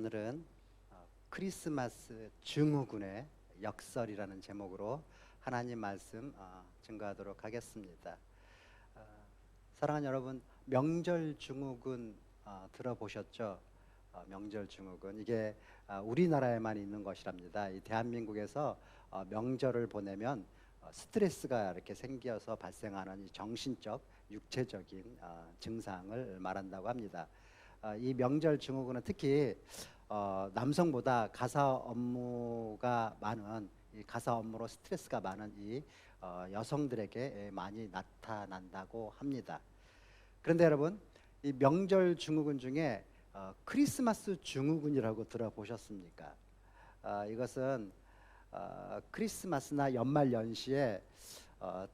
오늘은 크리스마스 증후군의 역설이라는 제목으로 하나님 말씀 증거하도록 하겠습니다. 사랑하는 여러분, 명절 증후군 들어보셨죠? 명절 증후군, 이게 우리나라에만 있는 것이랍니다. 이 대한민국에서 명절을 보내면 스트레스가 이렇게 생겨서 발생하는 이 정신적, 육체적인 증상을 말한다고 합니다. 이 명절 증후군은 특히 남성보다 가사 업무가 많은, 이 가사 업무로 스트레스가 많은 이 여성들에게 많이 나타난다고 합니다. 그런데 여러분, 이 명절 증후군 중에 크리스마스 증후군이라고 들어보셨습니까? 이것은 크리스마스나 연말 연시에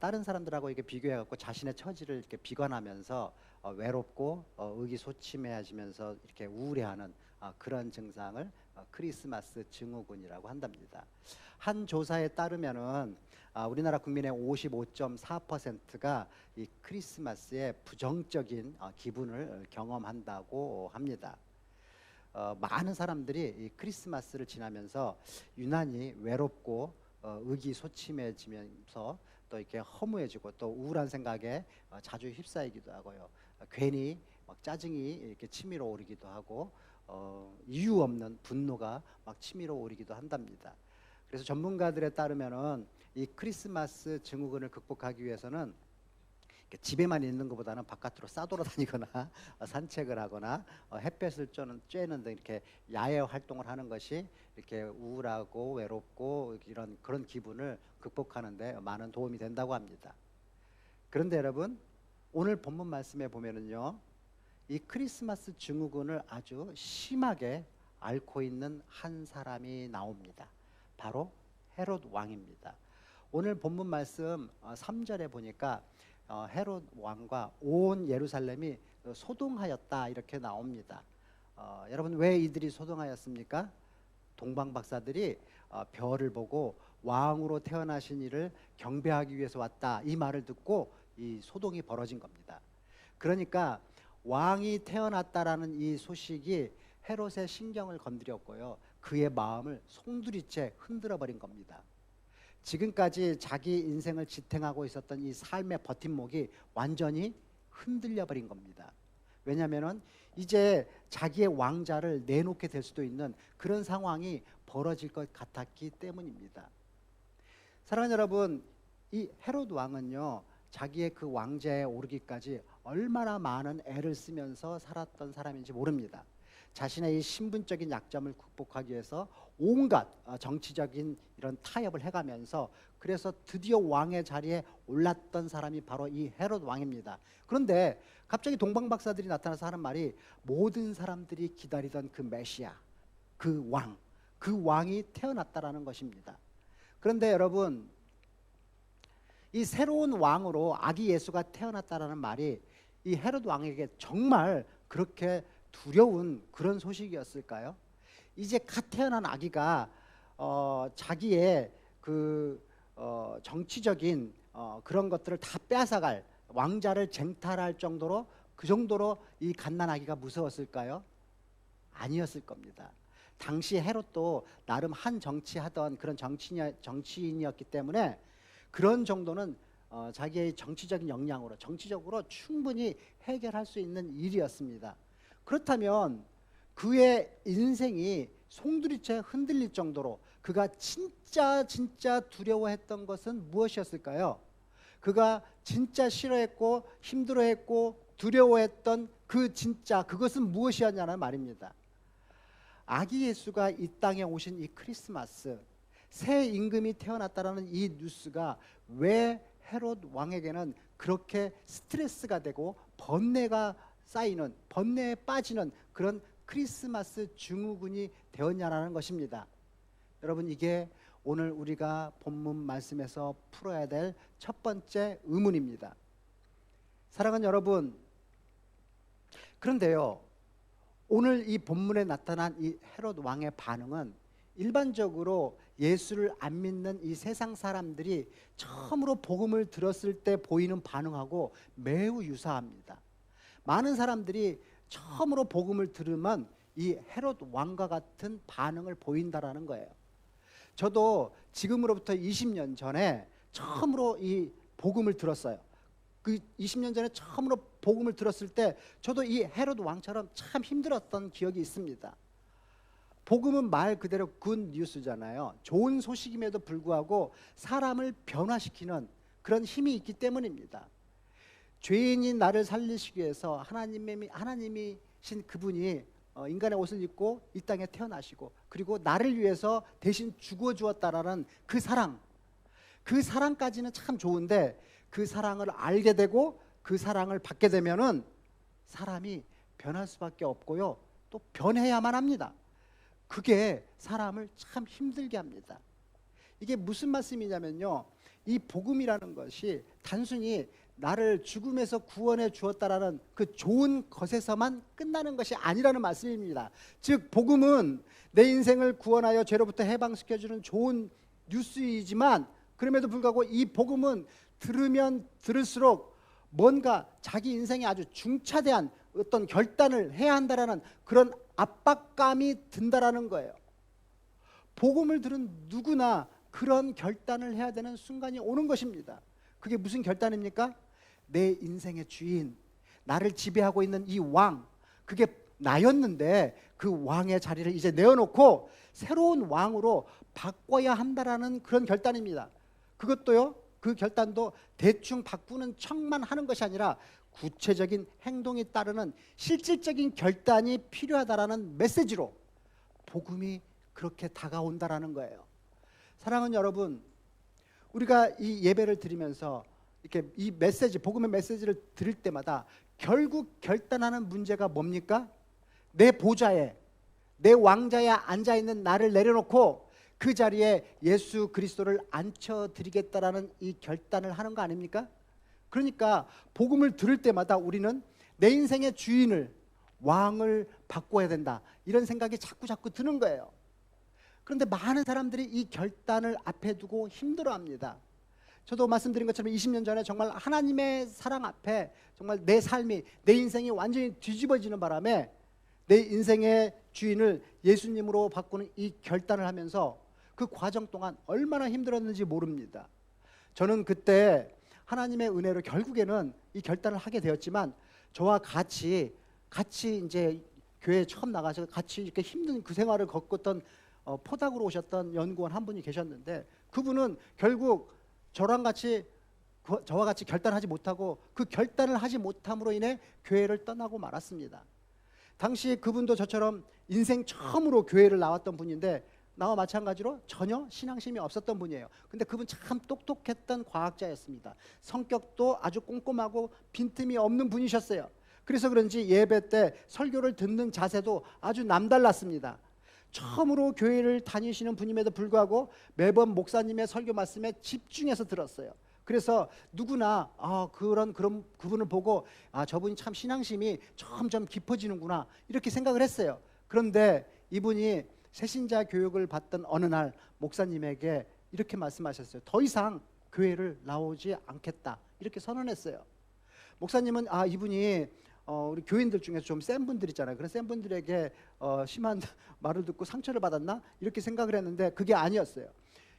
다른 사람들하고 이렇게 비교해갖고 자신의 처지를 이렇게 비관하면서 외롭고 의기소침해지면서 이렇게 우울해하는 그런 증상을 크리스마스 증후군이라고 한답니다. 한 조사에 따르면은 우리나라 국민의 55.4%가 이 크리스마스에 부정적인 기분을 경험한다고 합니다. 많은 사람들이 이 크리스마스를 지나면서 유난히 외롭고 의기소침해지면서 또 이렇게 허무해지고 또 우울한 생각에 자주 휩싸이기도 하고요. 괜히 막 짜증이 이렇게 치밀어 오르기도 하고 이유 없는 분노가 막 치밀어 오르기도 한답니다. 그래서 전문가들에 따르면은 이 크리스마스 증후군을 극복하기 위해서는 집에만 있는 것보다는 바깥으로 싸돌아다니거나 산책을 하거나 햇볕을 쬐는 등 이렇게 야외 활동을 하는 것이 이렇게 우울하고 외롭고 이런 그런 기분을 극복하는 데 많은 도움이 된다고 합니다. 그런데 여러분, 오늘 본문 말씀에 보면은요, 이 크리스마스 증후군을 아주 심하게 앓고 있는 한 사람이 나옵니다. 바로 헤롯 왕입니다. 오늘 본문 말씀 3절에 보니까 헤롯 왕과 온 예루살렘이 소동하였다 이렇게 나옵니다. 여러분, 왜 이들이 소동하였습니까? 동방 박사들이 별을 보고 왕으로 태어나신 이를 경배하기 위해서 왔다, 이 말을 듣고 이 소동이 벌어진 겁니다. 그러니까 왕이 태어났다라는 이 소식이 헤롯의 신경을 건드렸고요, 그의 마음을 송두리째 흔들어 버린 겁니다. 지금까지 자기 인생을 지탱하고 있었던 이 삶의 버팀목이 완전히 흔들려 버린 겁니다. 왜냐하면 이제 자기의 왕자를 내놓게 될 수도 있는 그런 상황이 벌어질 것 같았기 때문입니다. 사랑하는 여러분, 이 헤롯 왕은요, 자기의 그 왕좌에 오르기까지 얼마나 많은 애를 쓰면서 살았던 사람인지 모릅니다. 자신의 이 신분적인 약점을 극복하기 위해서 온갖 정치적인 이런 타협을 해가면서 그래서 드디어 왕의 자리에 올랐던 사람이 바로 이 헤롯 왕입니다. 그런데 갑자기 동방 박사들이 나타나서 하는 말이, 모든 사람들이 기다리던 그 메시아, 그 왕이 태어났다라는 것입니다. 그런데 여러분, 이 새로운 왕으로 아기 예수가 태어났다라는 말이 이 헤롯 왕에게 정말 그렇게 두려운 그런 소식이었을까요? 이제 갓 태어난 아기가 자기의 그 정치적인 그런 것들을 다 빼앗아갈, 왕자를 쟁탈할 정도로, 그 정도로 이 갓난 아기가 무서웠을까요? 아니었을 겁니다. 당시 헤롯도 나름 한 정치하던 그런 정치인이었기 때문에 그런 정도는 자기의 정치적인 역량으로, 정치적으로 충분히 해결할 수 있는 일이었습니다. 그렇다면 그의 인생이 송두리째 흔들릴 정도로 그가 진짜 두려워했던 것은 무엇이었을까요? 그가 진짜 싫어했고 힘들어했고 두려워했던 그것은 무엇이었냐는 말입니다. 아기 예수가 이 땅에 오신 이 크리스마스, 새 임금이 태어났다라는 이 뉴스가 왜 헤롯 왕에게는 그렇게 스트레스가 되고 번뇌에 빠지는 그런 크리스마스 증후군이 되었냐라는 것입니다. 여러분, 이게 오늘 우리가 본문 말씀에서 풀어야 될 첫 번째 의문입니다. 사랑하는 여러분, 그런데요, 오늘 이 본문에 나타난 이 헤롯 왕의 반응은 일반적으로 예수를 안 믿는 이 세상 사람들이 처음으로 복음을 들었을 때 보이는 반응하고 매우 유사합니다. 많은 사람들이 처음으로 복음을 들으면 이 헤롯 왕과 같은 반응을 보인다라는 거예요. 저도 지금으로부터 20년 전에 처음으로 이 복음을 들었어요. 그 20년 전에 처음으로 복음을 들었을 때 저도 이 헤롯 왕처럼 참 힘들었던 기억이 있습니다. 복음은 말 그대로 굿 뉴스잖아요. 좋은 소식임에도 불구하고 사람을 변화시키는 그런 힘이 있기 때문입니다. 죄인인 나를 살리시기 위해서 하나님이신 그분이 인간의 옷을 입고 이 땅에 태어나시고 그리고 나를 위해서 대신 죽어 주었다라는 그 사랑까지는 참 좋은데, 그 사랑을 알게 되고 그 사랑을 받게 되면은 사람이 변할 수밖에 없고요, 또 변해야만 합니다. 그게 사람을 참 힘들게 합니다. 이게 무슨 말씀이냐면요, 이 복음이라는 것이 단순히 나를 죽음에서 구원해 주었다라는 그 좋은 것에서만 끝나는 것이 아니라는 말씀입니다. 즉 복음은 내 인생을 구원하여 죄로부터 해방시켜주는 좋은 뉴스이지만, 그럼에도 불구하고 이 복음은 들으면 들을수록 뭔가 자기 인생에 아주 중차대한 어떤 결단을 해야 한다라는 그런 압박감이 든다라는 거예요. 복음을 들은 누구나 그런 결단을 해야 되는 순간이 오는 것입니다. 그게 무슨 결단입니까? 내 인생의 주인, 나를 지배하고 있는 이 왕, 그게 나였는데 그 왕의 자리를 이제 내어놓고 새로운 왕으로 바꿔야 한다라는 그런 결단입니다. 그것도요, 그 결단도 대충 바꾸는 척만 하는 것이 아니라 구체적인 행동이 따르는 실질적인 결단이 필요하다라는 메시지로 복음이 그렇게 다가온다라는 거예요. 사랑하는 여러분, 우리가 이 예배를 드리면서 이렇게 이 메시지, 복음의 메시지를 들을 때마다 결국 결단하는 문제가 뭡니까? 내 보좌에, 내 왕자에 앉아있는 나를 내려놓고 그 자리에 예수 그리스도를 앉혀드리겠다라는 이 결단을 하는 거 아닙니까? 그러니까 복음을 들을 때마다 우리는 내 인생의 주인을, 왕을 바꿔야 된다, 이런 생각이 자꾸 드는 거예요. 그런데 많은 사람들이 이 결단을 앞에 두고 힘들어합니다. 저도 말씀드린 것처럼 20년 전에 정말 하나님의 사랑 앞에 정말 내 삶이, 내 인생이 완전히 뒤집어지는 바람에 내 인생의 주인을 예수님으로 바꾸는 이 결단을 하면서 그 과정 동안 얼마나 힘들었는지 모릅니다. 저는 그때 하나님의 은혜로 결국에는 이 결단을 하게 되었지만, 저와 같이 이제 교회에 처음 나가서 같이 이렇게 힘든 그 생활을 겪었던 포닥으로 오셨던 연구원 한 분이 계셨는데, 그분은 결국 저와 같이 결단하지 못하고 그 결단을 하지 못함으로 인해 교회를 떠나고 말았습니다. 당시 그분도 저처럼 인생 처음으로 교회를 나왔던 분인데, 나와 마찬가지로 전혀 신앙심이 없었던 분이에요. 근데 그분 참 똑똑했던 과학자였습니다. 성격도 아주 꼼꼼하고 빈틈이 없는 분이셨어요. 그래서 그런지 예배 때 설교를 듣는 자세도 아주 남달랐습니다. 처음으로 교회를 다니시는 분임에도 불구하고 매번 목사님의 설교 말씀에 집중해서 들었어요. 그래서 누구나 그런 그분을 보고 저분이 참 신앙심이 점점 깊어지는구나, 이렇게 생각을 했어요. 그런데 이분이 새신자 교육을 받던 어느 날 목사님에게 이렇게 말씀하셨어요. 더 이상 교회를 나오지 않겠다, 이렇게 선언했어요. 목사님은 이분이 우리 교인들 중에 좀 센 분들 있잖아요. 그런 센 분들에게 심한 말을 듣고 상처를 받았나, 이렇게 생각을 했는데 그게 아니었어요.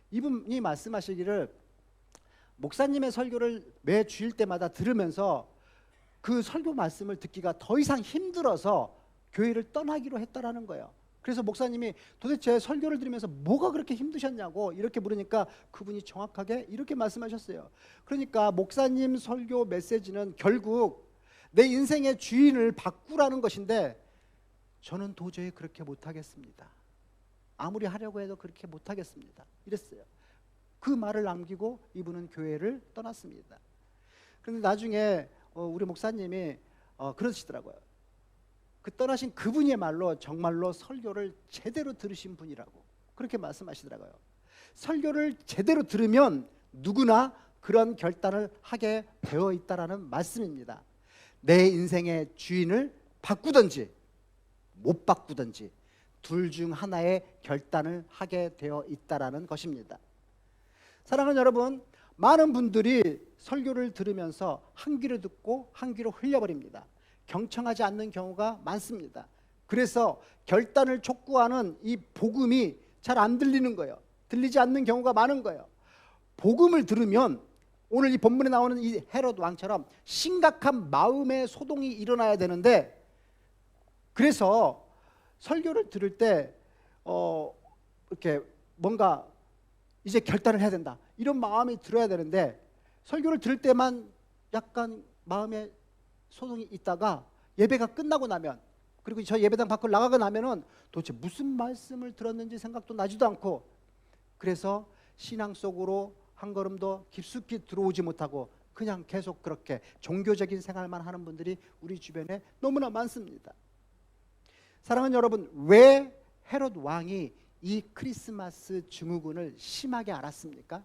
이분이 말씀하시기를 목사님의 설교를 매 주일 때마다 들으면서 그 설교 말씀을 듣기가 더 이상 힘들어서 교회를 떠나기로 했다라는 거예요. 그래서 목사님이 도대체 설교를 들으면서 뭐가 그렇게 힘드셨냐고 이렇게 물으니까 그분이 정확하게 이렇게 말씀하셨어요. 그러니까 목사님 설교 메시지는 결국 내 인생의 주인을 바꾸라는 것인데, 저는 도저히 그렇게 못하겠습니다. 아무리 하려고 해도 그렇게 못하겠습니다, 이랬어요. 그 말을 남기고 이분은 교회를 떠났습니다. 그런데 나중에 우리 목사님이 그러시더라고요. 그 떠나신 그분의 말로 정말로 설교를 제대로 들으신 분이라고 그렇게 말씀하시더라고요. 설교를 제대로 들으면 누구나 그런 결단을 하게 되어 있다라는 말씀입니다. 내 인생의 주인을 바꾸든지 못 바꾸든지 둘 중 하나의 결단을 하게 되어 있다라는 것입니다. 사랑하는 여러분, 많은 분들이 설교를 들으면서 한 귀로 듣고 한 귀로 흘려버립니다. 경청하지 않는 경우가 많습니다. 그래서 결단을 촉구하는 이 복음이 잘 안 들리는 거예요. 들리지 않는 경우가 많은 거예요. 복음을 들으면 오늘 이 본문에 나오는 이 헤롯 왕처럼 심각한 마음의 소동이 일어나야 되는데, 그래서 설교를 들을 때 이렇게 뭔가 이제 결단을 해야 된다 이런 마음이 들어야 되는데, 설교를 들을 때만 약간 마음에 소동이 있다가 예배가 끝나고 나면, 그리고 저 예배당 밖으로 나가고 나면은 도대체 무슨 말씀을 들었는지 생각도 나지도 않고, 그래서 신앙 속으로 한 걸음 더 깊숙이 들어오지 못하고 그냥 계속 그렇게 종교적인 생활만 하는 분들이 우리 주변에 너무나 많습니다. 사랑하는 여러분, 왜 헤롯 왕이 이 크리스마스 증후군을 심하게 앓았습니까?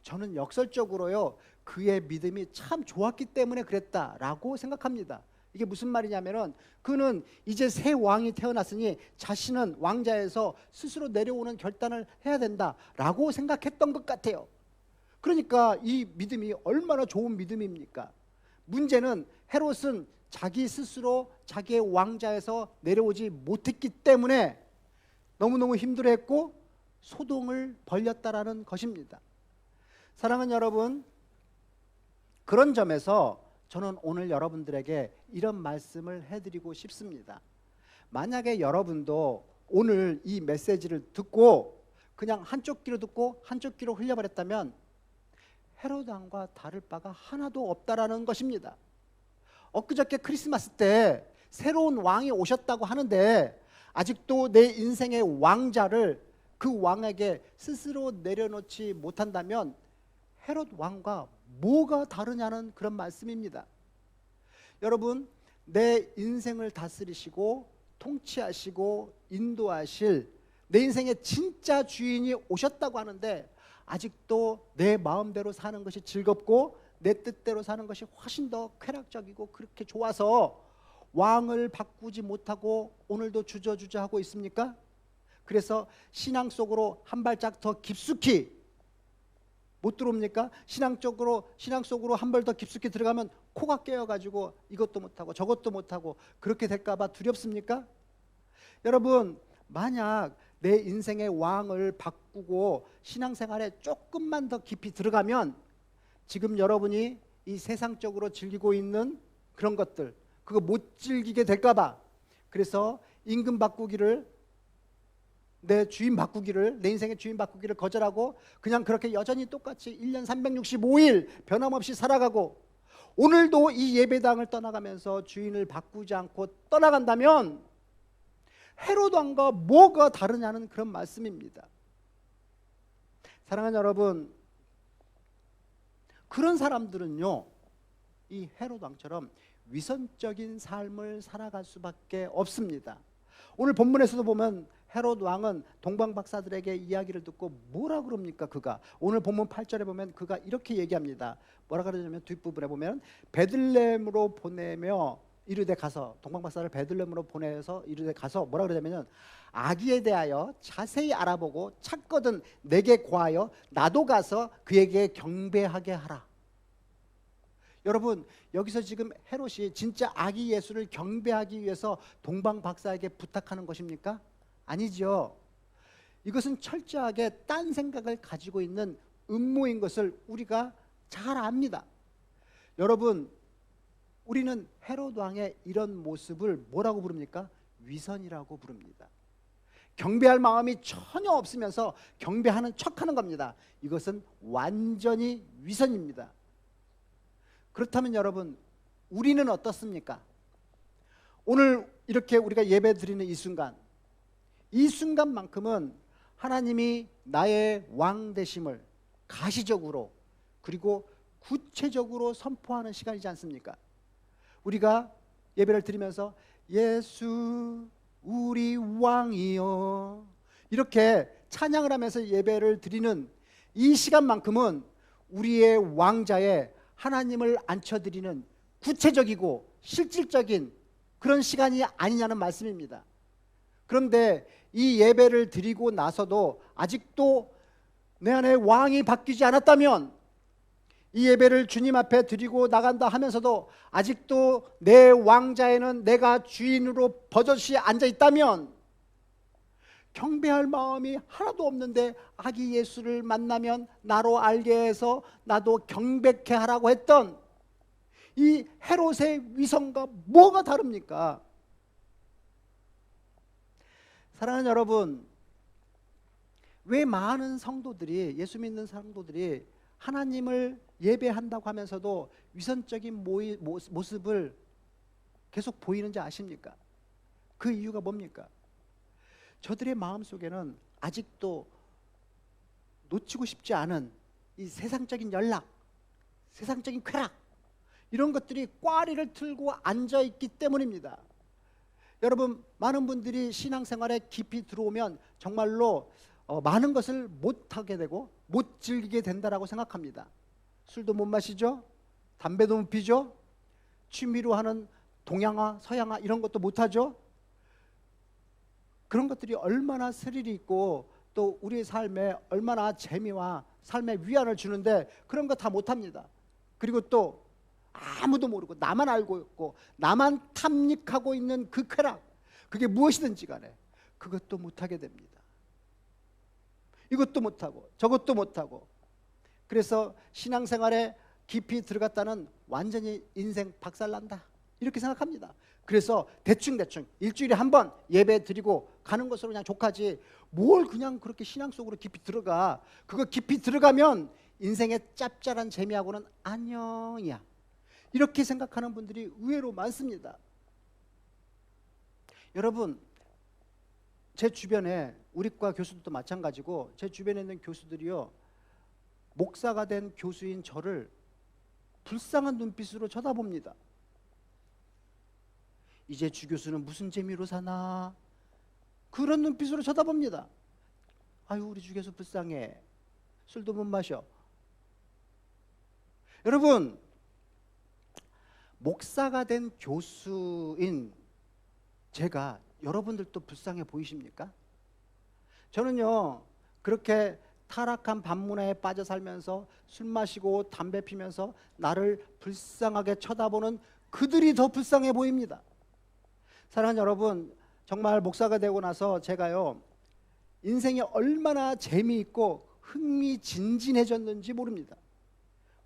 저는 역설적으로요, 그의 믿음이 참 좋았기 때문에 그랬다라고 생각합니다. 이게 무슨 말이냐면은, 그는 이제 새 왕이 태어났으니 자신은 왕자에서 스스로 내려오는 결단을 해야 된다라고 생각했던 것 같아요. 그러니까 이 믿음이 얼마나 좋은 믿음입니까? 문제는 헤롯은 자기 스스로 자기의 왕자에서 내려오지 못했기 때문에 너무너무 힘들어했고 소동을 벌였다라는 것입니다. 사랑하는 여러분, 그런 점에서 저는 오늘 여러분들에게 이런 말씀을 해드리고 싶습니다. 만약에 여러분도 오늘 이 메시지를 듣고 그냥 한쪽 귀로 듣고 한쪽 귀로 흘려버렸다면 헤롯 왕과 다를 바가 하나도 없다라는 것입니다. 엊그저께 크리스마스 때 새로운 왕이 오셨다고 하는데 아직도 내 인생의 왕자를 그 왕에게 스스로 내려놓지 못한다면 헤롯 왕과 뭐가 다르냐는 그런 말씀입니다. 여러분, 내 인생을 다스리시고 통치하시고 인도하실 내 인생의 진짜 주인이 오셨다고 하는데 아직도 내 마음대로 사는 것이 즐겁고 내 뜻대로 사는 것이 훨씬 더 쾌락적이고 그렇게 좋아서 왕을 바꾸지 못하고 오늘도 주저주저 하고 있습니까? 그래서 신앙 속으로 한 발짝 더 깊숙이 못 들어옵니까? 신앙 속으로 한 발 더 깊숙이 들어가면 코가 깨어가지고 이것도 못하고 저것도 못하고 그렇게 될까봐 두렵습니까? 여러분, 만약 내 인생의 왕을 바꾸고 신앙생활에 조금만 더 깊이 들어가면 지금 여러분이 이 세상적으로 즐기고 있는 그런 것들 그거 못 즐기게 될까봐, 그래서 임금 바꾸기를, 내 주인 바꾸기를, 내 인생의 주인 바꾸기를 거절하고 그냥 그렇게 여전히 똑같이 1년 365일 변함없이 살아가고 오늘도 이 예배당을 떠나가면서 주인을 바꾸지 않고 떠나간다면 헤롯 왕과 뭐가 다르냐는 그런 말씀입니다. 사랑하는 여러분, 그런 사람들은요, 이 헤롯 왕처럼 위선적인 삶을 살아갈 수밖에 없습니다. 오늘 본문에서도 보면 헤롯 왕은 동방 박사들에게 이야기를 듣고 뭐라 그럽니까? 그가 오늘 본문 8절에 보면 그가 이렇게 얘기합니다. 뭐라 그러냐면 뒷부분에 보면 베들레헴으로 보내며 이르되 가서, 동방 박사를 베들레헴으로 보내서 이르되 가서 뭐라 그러냐면 아기에 대하여 자세히 알아보고 찾거든 내게 고하여 나도 가서 그에게 경배하게 하라. 여러분, 여기서 지금 헤롯이 진짜 아기 예수를 경배하기 위해서 동방 박사에게 부탁하는 것입니까? 아니죠. 이것은 철저하게 딴 생각을 가지고 있는 음모인 것을 우리가 잘 압니다. 여러분, 우리는 헤롯 왕의 이런 모습을 뭐라고 부릅니까? 위선이라고 부릅니다. 경배할 마음이 전혀 없으면서 경배하는 척하는 겁니다. 이것은 완전히 위선입니다. 그렇다면 여러분, 우리는 어떻습니까? 오늘 이렇게 우리가 예배 드리는 이 순간만큼은 하나님이 나의 왕 되심을 가시적으로 그리고 구체적으로 선포하는 시간이지 않습니까? 우리가 예배를 드리면서 예수 우리 왕이여 이렇게 찬양을 하면서 예배를 드리는 이 시간만큼은 우리의 왕자에 하나님을 앉혀드리는 구체적이고 실질적인 그런 시간이 아니냐는 말씀입니다. 그런데 이 예배를 드리고 나서도 아직도 내 안에 왕이 바뀌지 않았다면 이 예배를 주님 앞에 드리고 나간다 하면서도 아직도 내 왕자에는 내가 주인으로 버젓이 앉아 있다면, 경배할 마음이 하나도 없는데 아기 예수를 만나면 나로 알게 해서 나도 경배케 하라고 했던 이 헤롯의 위선과 뭐가 다릅니까? 사랑하는 여러분, 왜 많은 성도들이, 예수 믿는 성도들이 하나님을 예배한다고 하면서도 위선적인 모습을 계속 보이는지 아십니까? 그 이유가 뭡니까? 저들의 마음속에는 아직도 놓치고 싶지 않은 이 세상적인 연락, 세상적인 쾌락, 이런 것들이 꽈리를 틀고 앉아있기 때문입니다. 여러분, 많은 분들이 신앙생활에 깊이 들어오면 정말로 많은 것을 못하게 되고 못 즐기게 된다라고 생각합니다. 술도 못 마시죠? 담배도 못 피죠? 취미로 하는 동양화, 서양화 이런 것도 못하죠? 그런 것들이 얼마나 스릴이 있고 또 우리의 삶에 얼마나 재미와 삶의 위안을 주는데 그런 거 다 못합니다. 그리고 또 아무도 모르고 나만 알고 있고 나만 탐닉하고 있는 그 쾌락, 그게 무엇이든지 간에 그것도 못하게 됩니다. 이것도 못하고 저것도 못하고, 그래서 신앙생활에 깊이 들어갔다는 완전히 인생 박살난다 이렇게 생각합니다. 그래서 대충 일주일에 한 번 예배 드리고 가는 것으로 그냥 족하지 뭘 그냥 그렇게 신앙 속으로 깊이 들어가. 그거 깊이 들어가면 인생의 짭짤한 재미하고는 안녕이야, 이렇게 생각하는 분들이 의외로 많습니다. 여러분, 제 주변에 우리과 교수들도 마찬가지고 제 주변에 있는 교수들이요, 목사가 된 교수인 저를 불쌍한 눈빛으로 쳐다봅니다. 이제 주 교수는 무슨 재미로 사나, 그런 눈빛으로 쳐다봅니다. 아유, 우리 주 교수 불쌍해, 술도 못 마셔. 여러분, 목사가 된 교수인 제가 여러분들도 불쌍해 보이십니까? 저는요, 그렇게 타락한 반문화에 빠져 살면서 술 마시고 담배 피면서 나를 불쌍하게 쳐다보는 그들이 더 불쌍해 보입니다. 사랑하는 여러분, 정말 목사가 되고 나서 제가요, 인생이 얼마나 재미있고 흥미진진해졌는지 모릅니다.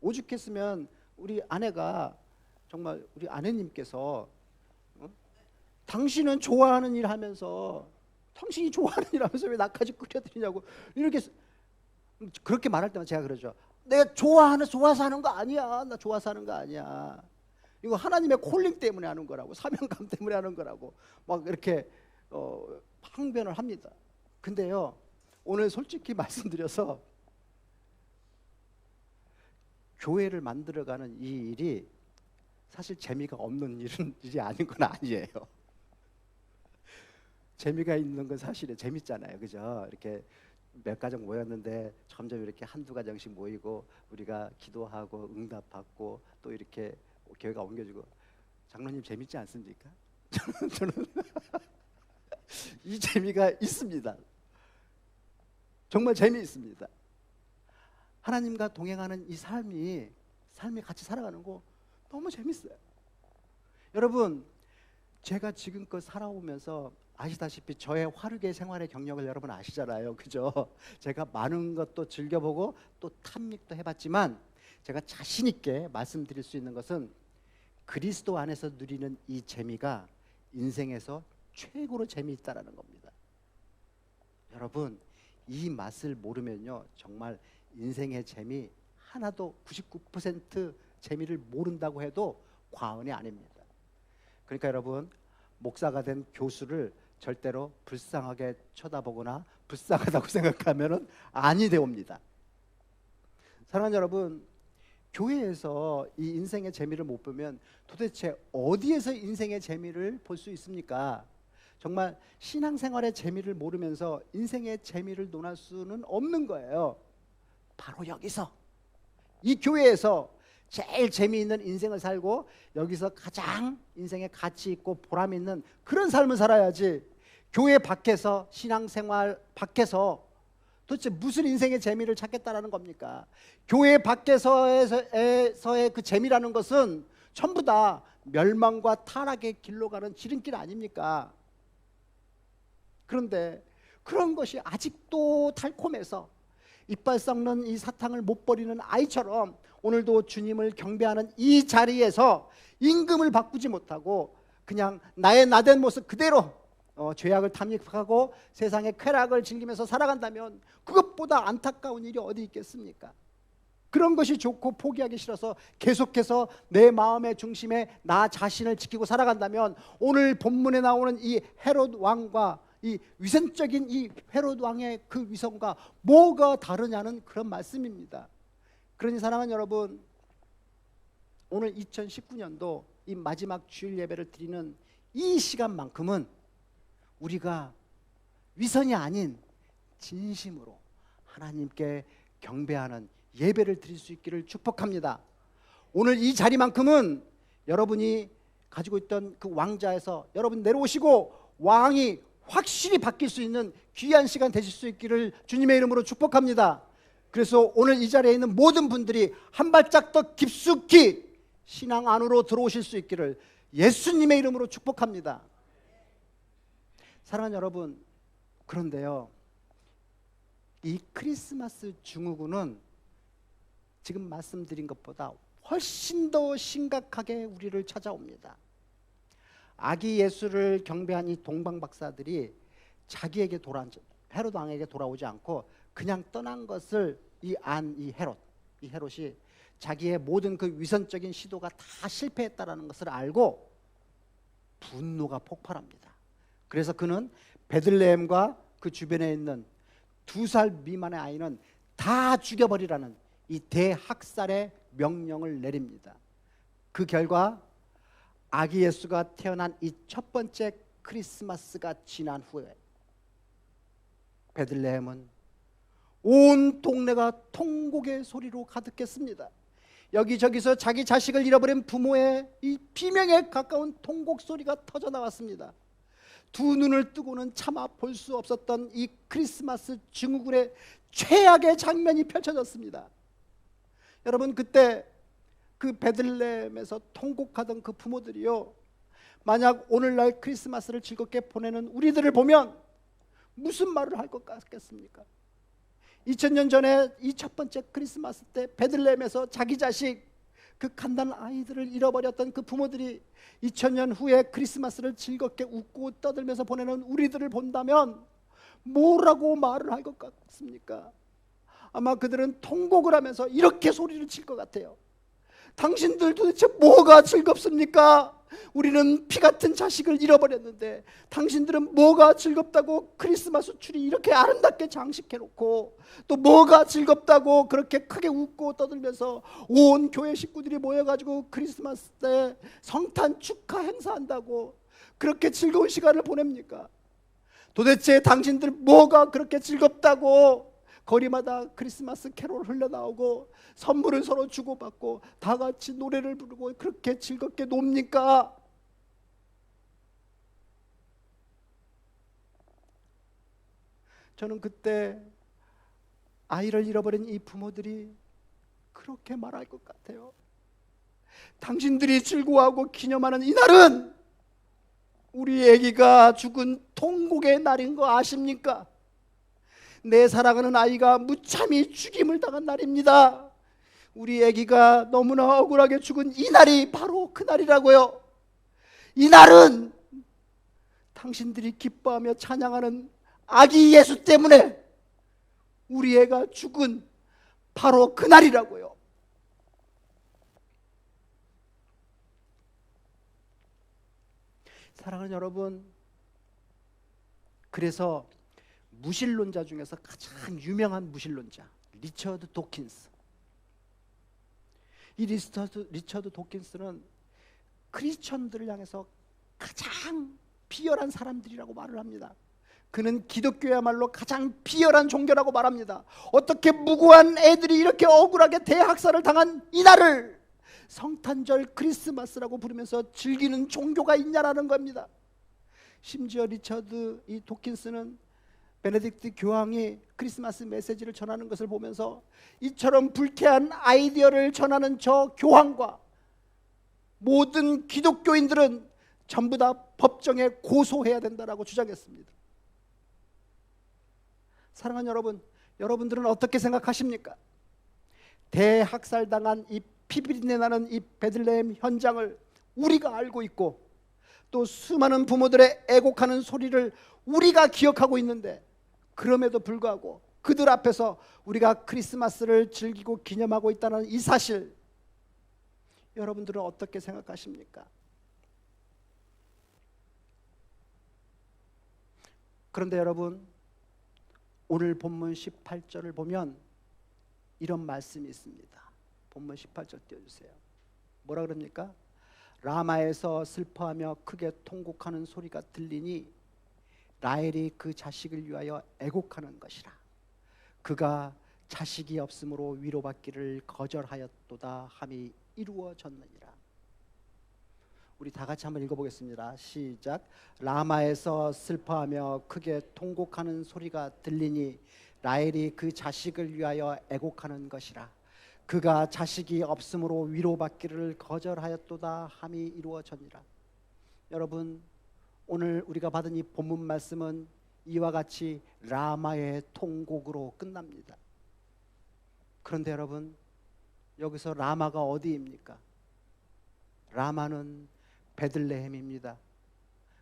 오죽했으면 우리 아내가, 정말 우리 아내님께서 당신은 좋아하는 일 하면서, 당신이 좋아하는 일 하면서 왜 나까지 끓여드리냐고 이렇게, 그렇게 말할 때만 제가 그러죠. 내가 좋아서 하는 거 아니야. 나 좋아서 하는 거 아니야. 이거 하나님의 콜링 때문에 하는 거라고, 사명감 때문에 하는 거라고 막 이렇게 항변을 합니다. 근데요, 오늘 솔직히 말씀드려서 교회를 만들어가는 이 일이 사실 재미가 없는 일이 아닌 건 아니에요. 재미가 있는 건 사실은 재밌잖아요, 그죠? 이렇게 몇 가정 모였는데 점점 이렇게 한두 가정씩 모이고 우리가 기도하고 응답받고 또 이렇게 교회가 옮겨지고, 장로님 재밌지 않습니까? 저는 이 재미가 있습니다. 정말 재미있습니다. 하나님과 동행하는 이 삶이 같이 살아가는 거 너무 재밌어요. 여러분, 제가 지금껏 살아오면서 아시다시피 저의 화류계 생활의 경력을 여러분 아시잖아요, 그죠? 제가 많은 것도 즐겨보고 또 탐닉도 해봤지만 제가 자신 있게 말씀드릴 수 있는 것은 그리스도 안에서 누리는 이 재미가 인생에서 최고로 재미있다라는 겁니다. 여러분, 이 맛을 모르면요, 정말 인생의 재미 하나도, 99% 재미를 모른다고 해도 과언이 아닙니다. 그러니까 여러분, 목사가 된 교수를 절대로 불쌍하게 쳐다보거나 불쌍하다고 생각하면 아니 되옵니다. 사랑하는 여러분, 교회에서 이 인생의 재미를 못 보면 도대체 어디에서 인생의 재미를 볼 수 있습니까? 정말 신앙생활의 재미를 모르면서 인생의 재미를 논할 수는 없는 거예요. 바로 여기서, 이 교회에서 제일 재미있는 인생을 살고 여기서 가장 인생에 가치 있고 보람 있는 그런 삶을 살아야지, 교회 밖에서, 신앙생활 밖에서 도대체 무슨 인생의 재미를 찾겠다라는 겁니까? 교회 밖에서의 그 재미라는 것은 전부 다 멸망과 타락의 길로 가는 지름길 아닙니까? 그런데 그런 것이 아직도 달콤해서 이빨 썩는 이 사탕을 못 버리는 아이처럼 오늘도 주님을 경배하는 이 자리에서 임금을 바꾸지 못하고 그냥 나의 나된 모습 그대로 죄악을 탐닉하고 세상의 쾌락을 즐기면서 살아간다면 그것보다 안타까운 일이 어디 있겠습니까? 그런 것이 좋고 포기하기 싫어서 계속해서 내 마음의 중심에 나 자신을 지키고 살아간다면 오늘 본문에 나오는 이 헤롯 왕과 이 위선적인 이 헤롯 왕의 그 위선과 뭐가 다르냐는 그런 말씀입니다. 그러니 사랑하는 여러분, 오늘 2019년도 이 마지막 주일 예배를 드리는 이 시간만큼은 우리가 위선이 아닌 진심으로 하나님께 경배하는 예배를 드릴 수 있기를 축복합니다. 오늘 이 자리만큼은 여러분이 가지고 있던 그 왕자에서 여러분 내려오시고 왕이 확실히 바뀔 수 있는 귀한 시간 되실 수 있기를 주님의 이름으로 축복합니다. 그래서 오늘 이 자리에 있는 모든 분들이 한 발짝 더 깊숙이 신앙 안으로 들어오실 수 있기를 예수님의 이름으로 축복합니다. 사랑하는 여러분, 그런데요, 이 크리스마스 증후군은 지금 말씀드린 것보다 훨씬 더 심각하게 우리를 찾아옵니다. 아기 예수를 경배한 이 동방 박사들이 자기에게 헤롯 왕에게 돌아오지 않고 그냥 떠난 것을 이 헤롯이 자기의 모든 그 위선적인 시도가 다 실패했다라는 것을 알고 분노가 폭발합니다. 그래서 그는 베들레헴과 그 주변에 있는 2살 미만의 아이는 다 죽여버리라는 이 대학살의 명령을 내립니다. 그 결과 아기 예수가 태어난 이 첫 번째 크리스마스가 지난 후에 베들레헴은 온 동네가 통곡의 소리로 가득했습니다. 여기저기서 자기 자식을 잃어버린 부모의 이 비명에 가까운 통곡 소리가 터져 나왔습니다. 두 눈을 뜨고는 차마 볼 수 없었던 이 크리스마스 증후군의 최악의 장면이 펼쳐졌습니다. 여러분, 그때 그 베들레헴에서 통곡하던 그 부모들이요, 만약 오늘날 크리스마스를 즐겁게 보내는 우리들을 보면 무슨 말을 할 것 같겠습니까? 2000년 전에 이 첫 번째 크리스마스 때 베들레헴에서 자기 자식, 그 갓난 아이들을 잃어버렸던 그 부모들이 2000년 후에 크리스마스를 즐겁게 웃고 떠들면서 보내는 우리들을 본다면 뭐라고 말을 할 것 같습니까? 아마 그들은 통곡을 하면서 이렇게 소리를 칠 것 같아요. 당신들 도대체 뭐가 즐겁습니까? 우리는 피 같은 자식을 잃어버렸는데 당신들은 뭐가 즐겁다고 크리스마스 트리 이렇게 아름답게 장식해놓고 또 뭐가 즐겁다고 그렇게 크게 웃고 떠들면서 온 교회 식구들이 모여가지고 크리스마스 때 성탄 축하 행사한다고 그렇게 즐거운 시간을 보냅니까? 도대체 당신들 뭐가 그렇게 즐겁다고 거리마다 크리스마스 캐롤 흘러나오고 선물을 서로 주고받고 다 같이 노래를 부르고 그렇게 즐겁게 놉니까? 저는 그때 아이를 잃어버린 이 부모들이 그렇게 말할 것 같아요. 당신들이 즐거워하고 기념하는 이 날은 우리 아기가 죽은 통곡의 날인 거 아십니까? 내 사랑하는 아이가 무참히 죽임을 당한 날입니다. 우리 아기가 너무나 억울하게 죽은 이 날이 바로 그 날이라고요. 이 날은 당신들이 기뻐하며 찬양하는 아기 예수 때문에 우리 애가 죽은 바로 그 날이라고요. 사랑하는 여러분, 그래서 무신론자 중에서 가장 유명한 무신론자 리처드 도킨스, 이 리처드 도킨스는 크리스천들을 향해서 가장 비열한 사람들이라고 말을 합니다. 그는 기독교야말로 가장 비열한 종교라고 말합니다. 어떻게 무고한 애들이 이렇게 억울하게 대학살을 당한 이날을 성탄절 크리스마스라고 부르면서 즐기는 종교가 있냐라는 겁니다. 심지어 리처드 이 도킨스는 베네딕트 교황이 크리스마스 메시지를 전하는 것을 보면서 이처럼 불쾌한 아이디어를 전하는 저 교황과 모든 기독교인들은 전부 다 법정에 고소해야 된다라고 주장했습니다. 사랑하는 여러분, 여러분들은 어떻게 생각하십니까? 대학살당한 이 피비린내 나는 이 베들레헴 현장을 우리가 알고 있고 또 수많은 부모들의 애곡하는 소리를 우리가 기억하고 있는데, 그럼에도 불구하고 그들 앞에서 우리가 크리스마스를 즐기고 기념하고 있다는 이 사실, 여러분들은 어떻게 생각하십니까? 그런데 여러분, 오늘 본문 18절을 보면 이런 말씀이 있습니다. 본문 18절 띄워주세요. 뭐라 그럽니까? 라마에서 슬퍼하며 크게 통곡하는 소리가 들리니 라헬이 그 자식을 위하여 애곡하는 것이라. 그가 자식이 없으므로 위로받기를 거절하였도다 함이 이루어졌느니라. 우리 다 같이 한번 읽어보겠습니다. 시작. 라마에서 슬퍼하며 크게 통곡하는 소리가 들리니 라헬이 그 자식을 위하여 애곡하는 것이라. 그가 자식이 없으므로 위로받기를 거절하였도다 함이 이루어졌니라. 여러분, 오늘 우리가 받은 이 본문 말씀은 이와 같이 라마의 통곡으로 끝납니다. 그런데 여러분, 여기서 라마가 어디입니까? 라마는 베들레헴입니다.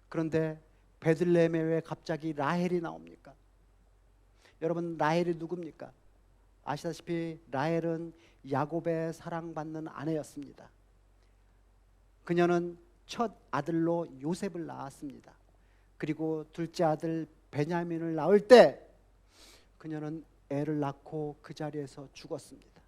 그런데 베들레헴에 왜 갑자기 라헬이 나옵니까? 여러분, 라헬이 누굽니까? 아시다시피 라헬은 야곱의 사랑받는 아내였습니다. 그녀는 첫 아들로 요셉을 낳았습니다. 그리고 둘째 아들 베냐민을 낳을 때 그녀는 애를 낳고 그 자리에서 죽었습니다.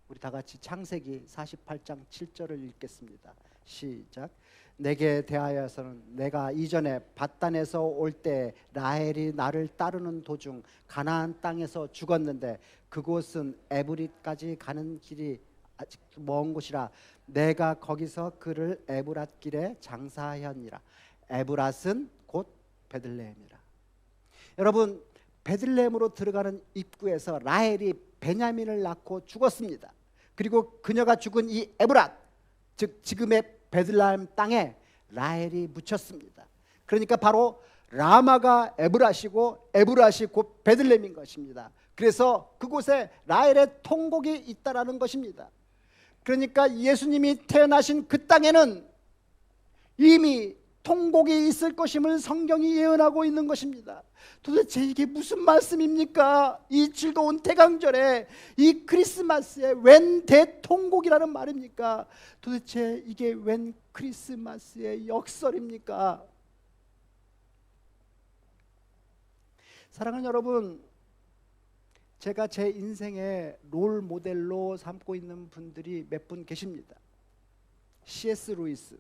우리 다 같이 창세기 48장 7절을 읽겠습니다. 시작. 내게 대하여서는 내가 이전에 밧단에서 올 때 라헬이 나를 따르는 도중 가나안 땅에서 죽었는데 그곳은 에브릿까지 가는 길이 아직 먼 곳이라 내가 거기서 그를 에브랏 길에 장사하였니라. 에브랏은 곧 베들레헴이라. 여러분, 베들레헴으로 들어가는 입구에서 라헬이 베냐민을 낳고 죽었습니다. 그리고 그녀가 죽은 이 에브랏, 즉 지금의 베들레헴 땅에 라헬이 묻혔습니다. 그러니까 바로 라마가 에브랏이고 에브랏이 곧 베들레헴인 것입니다. 그래서 그곳에 라헬의 통곡이 있다라는 것입니다. 그러니까 예수님이 태어나신 그 땅에는 이미 통곡이 있을 것임을 성경이 예언하고 있는 것입니다. 도대체 이게 무슨 말씀입니까? 이 즐거운 대강절에 이 크리스마스에 웬 대통곡이라는 말입니까? 도대체 이게 웬 크리스마스의 역설입니까? 사랑하는 여러분, 제가 제 인생의 롤 모델로 삼고 있는 분들이 몇 분 계십니다. C.S. 루이스,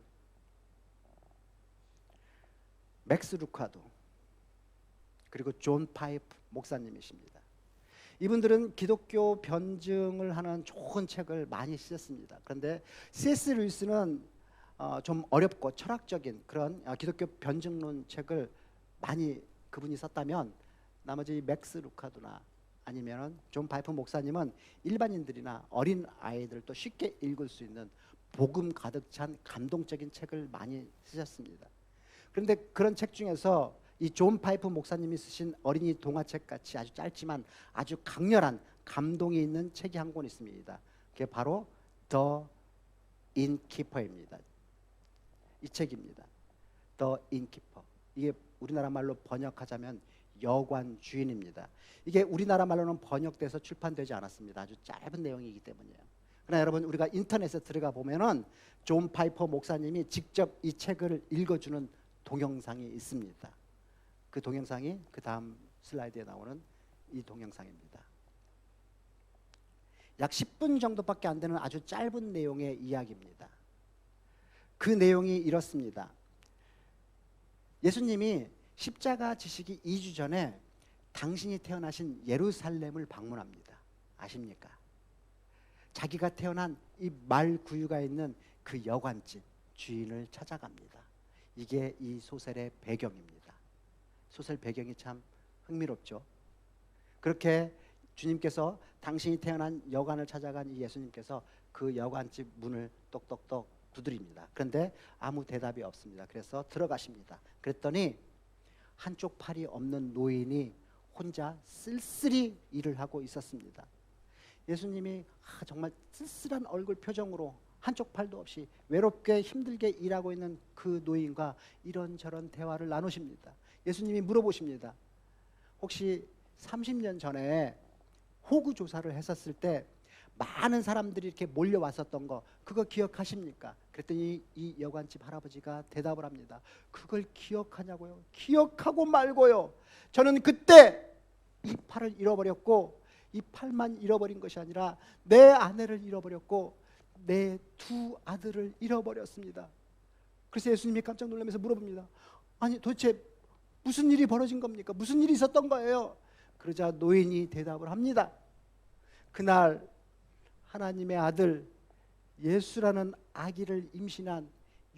맥스 루카도, 그리고 존 파이프 목사님이십니다. 이분들은 기독교 변증을 하는 좋은 책을 많이 쓰셨습니다. 그런데 C.S. 루이스는 좀 어렵고 철학적인 그런 기독교 변증론 책을 많이 그분이 썼다면, 나머지 맥스 루카도나 아니면 존 파이프 목사님은 일반인들이나 어린 아이들도 쉽게 읽을 수 있는 복음 가득 찬 감동적인 책을 많이 쓰셨습니다. 그런데 그런 책 중에서 이 존 파이프 목사님이 쓰신 어린이 동화책 같이 아주 짧지만 아주 강렬한 감동이 있는 책이 한 권 있습니다. 그게 바로 The Innkeeper입니다. 이 책입니다. The Innkeeper. 이게 우리나라 말로 번역하자면 여관 주인입니다. 이게 우리나라 말로는 번역돼서 출판되지 않았습니다. 아주 짧은 내용이기 때문이에요. 그러나 여러분, 우리가 인터넷에 들어가 보면은 존 파이퍼 목사님이 직접 이 책을 읽어주는 동영상이 있습니다. 그 동영상이 그 다음 슬라이드에 나오는 이 동영상입니다. 약 10분 정도밖에 안 되는 아주 짧은 내용의 이야기입니다. 그 내용이 이렇습니다. 예수님이 십자가 지시기 2주 전에 당신이 태어나신 예루살렘을 방문합니다. 아십니까? 자기가 태어난 이 말 구유가 있는 그 여관집 주인을 찾아갑니다. 이게 이 소설의 배경입니다. 소설 배경이 참 흥미롭죠. 그렇게 주님께서 당신이 태어난 여관을 찾아간 이 예수님께서 그 여관집 문을 똑똑똑 두드립니다. 그런데 아무 대답이 없습니다. 그래서 들어가십니다. 그랬더니 한쪽 팔이 없는 노인이 혼자 쓸쓸히 일을 하고 있었습니다. 예수님이 정말 쓸쓸한 얼굴 표정으로 한쪽 팔도 없이 외롭게 힘들게 일하고 있는 그 노인과 이런저런 대화를 나누십니다. 예수님이 물어보십니다. 혹시 30년 전에 호구 조사를 했었을 때 많은 사람들이 이렇게 몰려왔었던 거 그거 기억하십니까? 그랬더니 이 여관집 할아버지가 대답을 합니다. 그걸 기억하냐고요? 기억하고 말고요. 저는 그때 이 팔을 잃어버렸고 이 팔만 잃어버린 것이 아니라 내 아내를 잃어버렸고 내 두 아들을 잃어버렸습니다. 그래서 예수님이 깜짝 놀라면서 물어봅니다. 아니 도대체 무슨 일이 벌어진 겁니까? 무슨 일이 있었던 거예요? 그러자 노인이 대답을 합니다. 그날 하나님의 아들 예수라는 아기를 임신한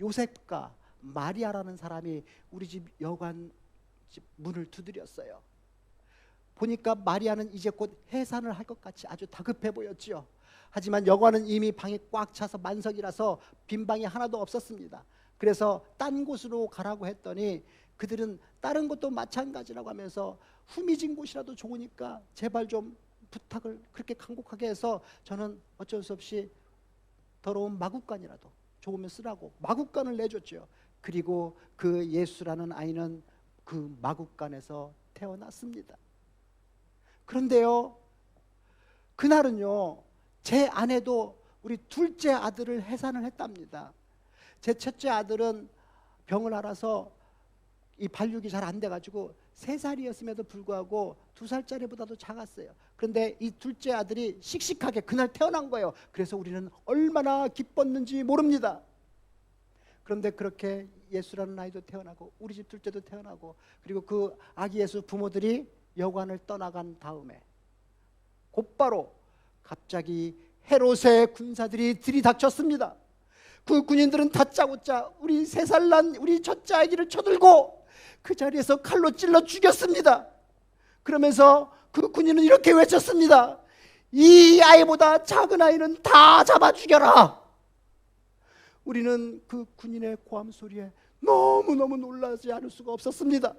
요셉과 마리아라는 사람이 우리 집 여관 집 문을 두드렸어요. 보니까 마리아는 이제 곧 해산을 할 것 같이 아주 다급해 보였지요. 하지만 여관은 이미 방이 꽉 차서 만석이라서 빈 방이 하나도 없었습니다. 그래서 딴 곳으로 가라고 했더니 그들은 다른 곳도 마찬가지라고 하면서 후미진 곳이라도 좋으니까 제발 좀 부탁을 그렇게 간곡하게 해서 저는 어쩔 수 없이 더러운 마구간이라도 좋으면 쓰라고 마구간을 내줬죠. 그리고 그 예수라는 아이는 그 마구간에서 태어났습니다. 그런데요, 그날은요 제 아내도 우리 둘째 아들을 해산을 했답니다. 제 첫째 아들은 병을 앓아서 이 발육이 잘 안 돼가지고 3살이었음에도 불구하고 2살짜리보다도 작았어요. 그런데 이 둘째 아들이 씩씩하게 그날 태어난 거예요. 그래서 우리는 얼마나 기뻤는지 모릅니다. 그런데 그렇게 예수라는 아이도 태어나고 우리 집 둘째도 태어나고 그리고 그 아기 예수 부모들이 여관을 떠나간 다음에 곧바로 갑자기 헤롯의 군사들이 들이닥쳤습니다. 그 군인들은 다짜고짜 우리 3살 난 우리 첫째 아기를 쳐들고 그 자리에서 칼로 찔러 죽였습니다. 그러면서 그 군인은 이렇게 외쳤습니다. 이 아이보다 작은 아이는 다 잡아 죽여라. 우리는 그 군인의 고함 소리에 너무너무 놀라지 않을 수가 없었습니다.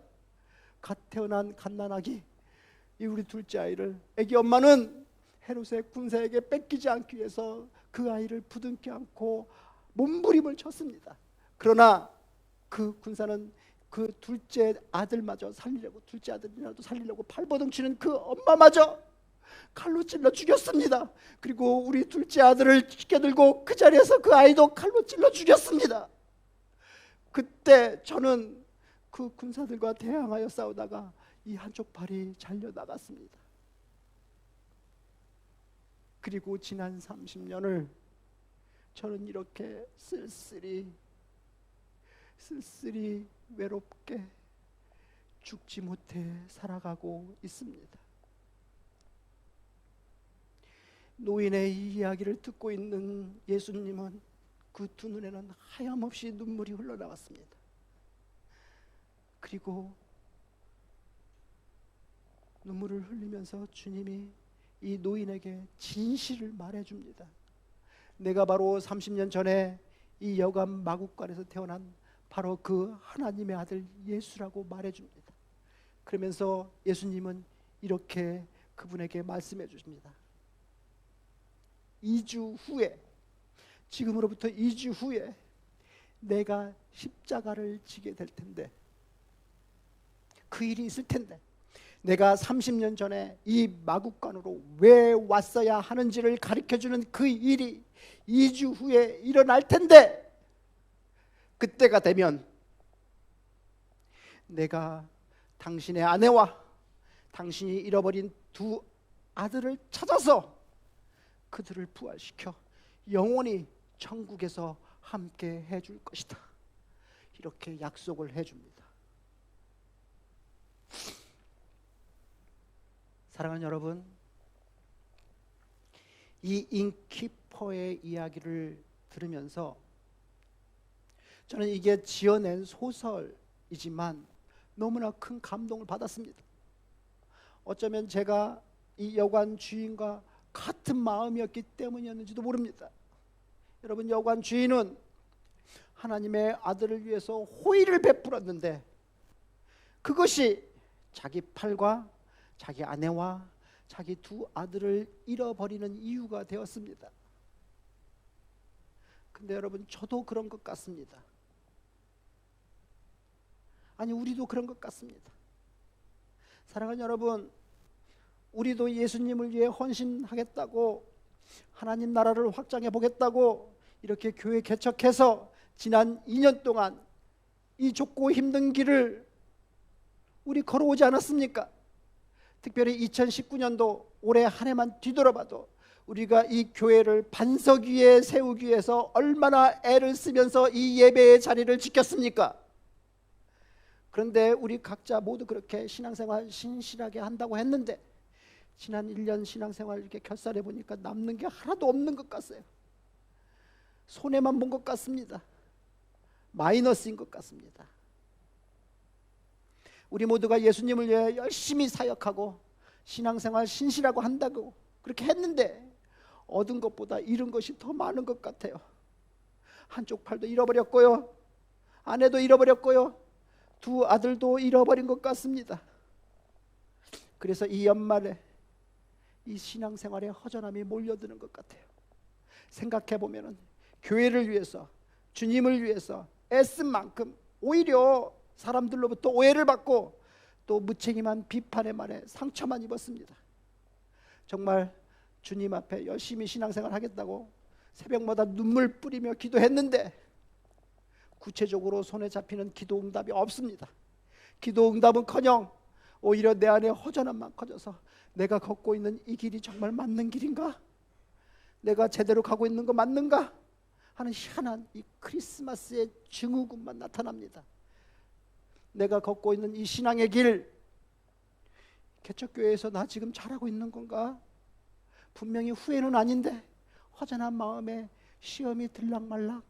갓 태어난 갓난아기 이 우리 둘째 아이를 아기 엄마는 헤롯의 군사에게 뺏기지 않기 위해서 그 아이를 부둥켜 안고 몸부림을 쳤습니다. 그러나 그 군사는 그 둘째 아들마저 살리려고 둘째 아들이라도 살리려고 발버둥치는 그 엄마마저 칼로 찔러 죽였습니다. 그리고 우리 둘째 아들을 지켜들고 그 자리에서 그 아이도 칼로 찔러 죽였습니다. 그때 저는 그 군사들과 대항하여 싸우다가 이 한쪽 팔이 잘려나갔습니다. 그리고 지난 30년을 저는 이렇게 쓸쓸히 외롭게 죽지 못해 살아가고 있습니다. 노인의 이 이야기를 듣고 있는 예수님은 그 두 눈에는 하염없이 눈물이 흘러나왔습니다. 그리고 눈물을 흘리면서 주님이 이 노인에게 진실을 말해줍니다. 내가 바로 30년 전에 이 여관 마구간에서 태어난 바로 그 하나님의 아들 예수라고 말해줍니다. 그러면서 예수님은 이렇게 그분에게 말씀해 주십니다. 2주 후에 지금으로부터 2주 후에 내가 십자가를 지게 될 텐데 그 일이 있을 텐데 내가 30년 전에 이 마구간으로 왜 왔어야 하는지를 가르쳐주는 그 일이 2주 후에 일어날 텐데 그때가 되면 내가 당신의 아내와 당신이 잃어버린 두 아들을 찾아서 그들을 부활시켜 영원히 천국에서 함께 해줄 것이다. 이렇게 약속을 해줍니다. 사랑하는 여러분, 이 인키퍼의 이야기를 들으면서 저는 이게 지어낸 소설이지만 너무나 큰 감동을 받았습니다. 어쩌면 제가 이 여관 주인과 같은 마음이었기 때문이었는지도 모릅니다. 여러분, 여관 주인은 하나님의 아들을 위해서 호의를 베풀었는데 그것이 자기 팔과 자기 아내와 자기 두 아들을 잃어버리는 이유가 되었습니다. 근데 여러분, 저도 그런 것 같습니다. 아니, 우리도 그런 것 같습니다. 사랑하는 여러분, 우리도 예수님을 위해 헌신하겠다고, 하나님 나라를 확장해 보겠다고 이렇게 교회 개척해서 지난 2년 동안 이 좁고 힘든 길을 우리 걸어오지 않았습니까? 특별히 2019년도 올해 한 해만 뒤돌아봐도 우리가 이 교회를 반석 위에 세우기 위해서 얼마나 애를 쓰면서 이 예배의 자리를 지켰습니까? 그런데 우리 각자 모두 그렇게 신앙생활 신실하게 한다고 했는데 지난 1년 신앙생활 이렇게 결산해 보니까 남는 게 하나도 없는 것 같아요. 손해만 본 것 같습니다. 마이너스인 것 같습니다. 우리 모두가 예수님을 위해 열심히 사역하고 신앙생활 신실하고 한다고 그렇게 했는데 얻은 것보다 잃은 것이 더 많은 것 같아요. 한쪽 팔도 잃어버렸고요, 아내도 잃어버렸고요, 두 아들도 잃어버린 것 같습니다. 그래서 이 연말에 이 신앙생활의 허전함이 몰려드는 것 같아요. 생각해 보면은 교회를 위해서, 주님을 위해서 애쓴 만큼 오히려 사람들로부터 오해를 받고 또 무책임한 비판의 말에 상처만 입었습니다. 정말 주님 앞에 열심히 신앙생활 하겠다고 새벽마다 눈물 뿌리며 기도했는데 구체적으로 손에 잡히는 기도 응답이 없습니다. 기도 응답은커녕 오히려 내 안에 허전함만 커져서 내가 걷고 있는 이 길이 정말 맞는 길인가? 내가 제대로 가고 있는 거 맞는가? 하는 희한한 이 크리스마스의 증후군만 나타납니다. 내가 걷고 있는 이 신앙의 길, 개척교회에서 나 지금 잘하고 있는 건가? 분명히 후회는 아닌데 허전한 마음에 시험이 들락말락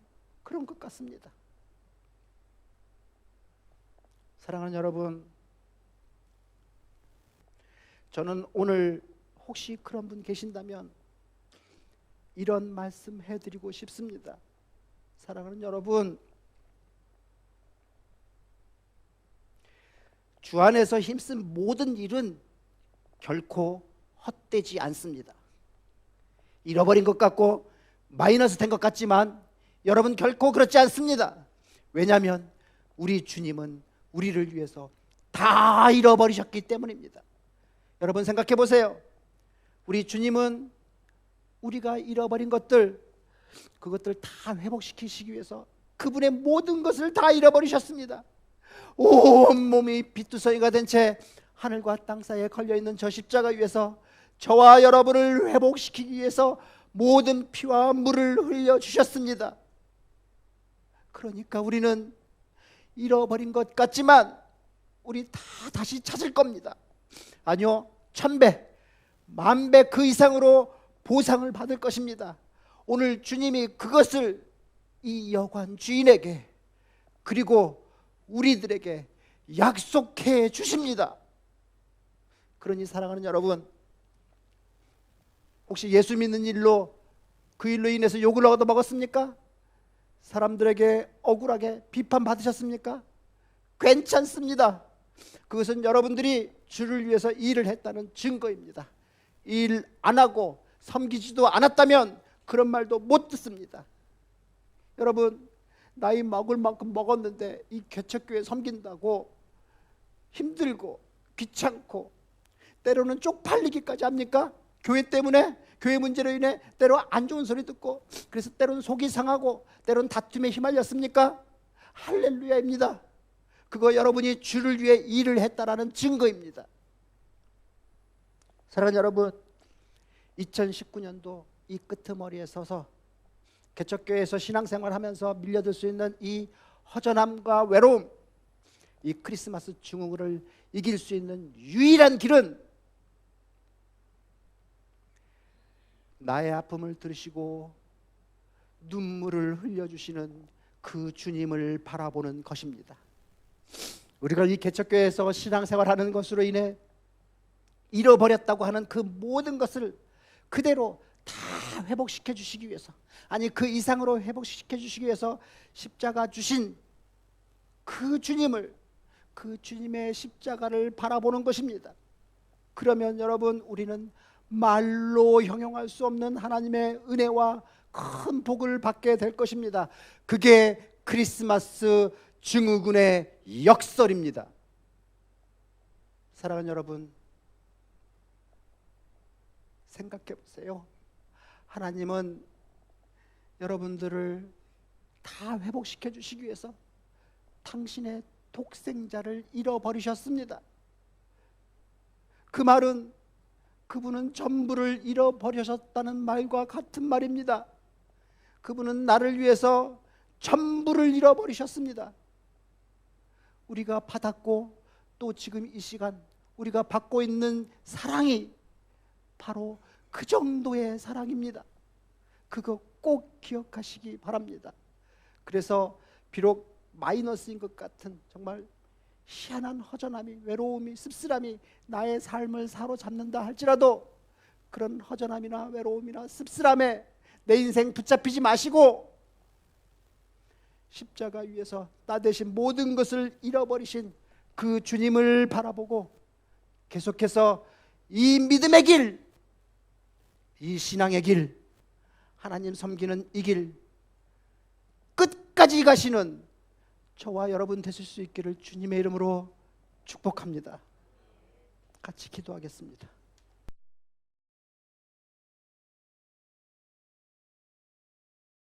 그런 것 같습니다. 사랑하는 여러분, 저는 오늘 혹시 그런 분 계신다면 이런 말씀 해드리고 싶습니다. 사랑하는 여러분, 주 안에서 힘쓴 모든 일은 결코 헛되지 않습니다. 잃어버린 것 같고 마이너스 된 것 같지만 여러분, 결코 그렇지 않습니다. 왜냐하면 우리 주님은 우리를 위해서 다 잃어버리셨기 때문입니다. 여러분, 생각해 보세요. 우리 주님은 우리가 잃어버린 것들, 그것들 다 회복시키시기 위해서 그분의 모든 것을 다 잃어버리셨습니다. 온몸이 피투성이가 된 채 하늘과 땅 사이에 걸려있는 저 십자가 위에서 저와 여러분을 회복시키기 위해서 모든 피와 물을 흘려주셨습니다. 그러니까 우리는 잃어버린 것 같지만 우리 다 다시 찾을 겁니다. 아니요, 1000배, 10,000배 그 이상으로 보상을 받을 것입니다. 오늘 주님이 그것을 이 여관 주인에게 그리고 우리들에게 약속해 주십니다. 그러니 사랑하는 여러분, 혹시 예수 믿는 일로 그 일로 인해서 욕을 얻어먹었습니까? 사람들에게 억울하게 비판받으셨습니까? 괜찮습니다. 그것은 여러분들이 주를 위해서 일을 했다는 증거입니다. 일 안 하고 섬기지도 않았다면 그런 말도 못 듣습니다. 여러분, 나이 먹을 만큼 먹었는데 이 개척교회 섬긴다고 힘들고 귀찮고 때로는 쪽팔리기까지 합니까? 교회 때문에, 교회 문제로 인해 때로 안 좋은 소리 듣고 그래서 때로는 속이 상하고 때로는 다툼에 휘말렸습니까? 할렐루야입니다. 그거 여러분이 주를 위해 일을 했다라는 증거입니다. 사랑하는 여러분, 2019년도 이 끄트머리에 서서 개척교회에서 신앙생활하면서 밀려들 수 있는 이 허전함과 외로움, 이 크리스마스 증후군을 이길 수 있는 유일한 길은 나의 아픔을 들으시고 눈물을 흘려주시는 그 주님을 바라보는 것입니다. 우리가 이 개척교회에서 신앙생활하는 것으로 인해 잃어버렸다고 하는 그 모든 것을 그대로 다 회복시켜 주시기 위해서, 아니 그 이상으로 회복시켜 주시기 위해서 십자가 주신 그 주님을, 그 주님의 십자가를 바라보는 것입니다. 그러면 여러분, 우리는 말로 형용할 수 없는 하나님의 은혜와 큰 복을 받게 될 것입니다. 그게 크리스마스 증후군의 역설입니다. 사랑하는 여러분, 생각해 보세요. 하나님은 여러분들을 다 회복시켜 주시기 위해서 당신의 독생자를 잃어버리셨습니다. 그 말은 그분은 전부를 잃어버리셨다는 말과 같은 말입니다. 그분은 나를 위해서 전부를 잃어버리셨습니다. 우리가 받았고 또 지금 이 시간 우리가 받고 있는 사랑이 바로 그 정도의 사랑입니다. 그거 꼭 기억하시기 바랍니다. 그래서 비록 마이너스인 것 같은 정말 희한한 허전함이, 외로움이, 씁쓸함이 나의 삶을 사로잡는다 할지라도 그런 허전함이나 외로움이나 씁쓸함에 내 인생 붙잡히지 마시고 십자가 위에서 나 대신 모든 것을 잃어버리신 그 주님을 바라보고 계속해서 이 믿음의 길, 이 신앙의 길, 하나님 섬기는 이 길 끝까지 가시는 저와 여러분 되실 수 있기를 주님의 이름으로 축복합니다. 같이 기도하겠습니다.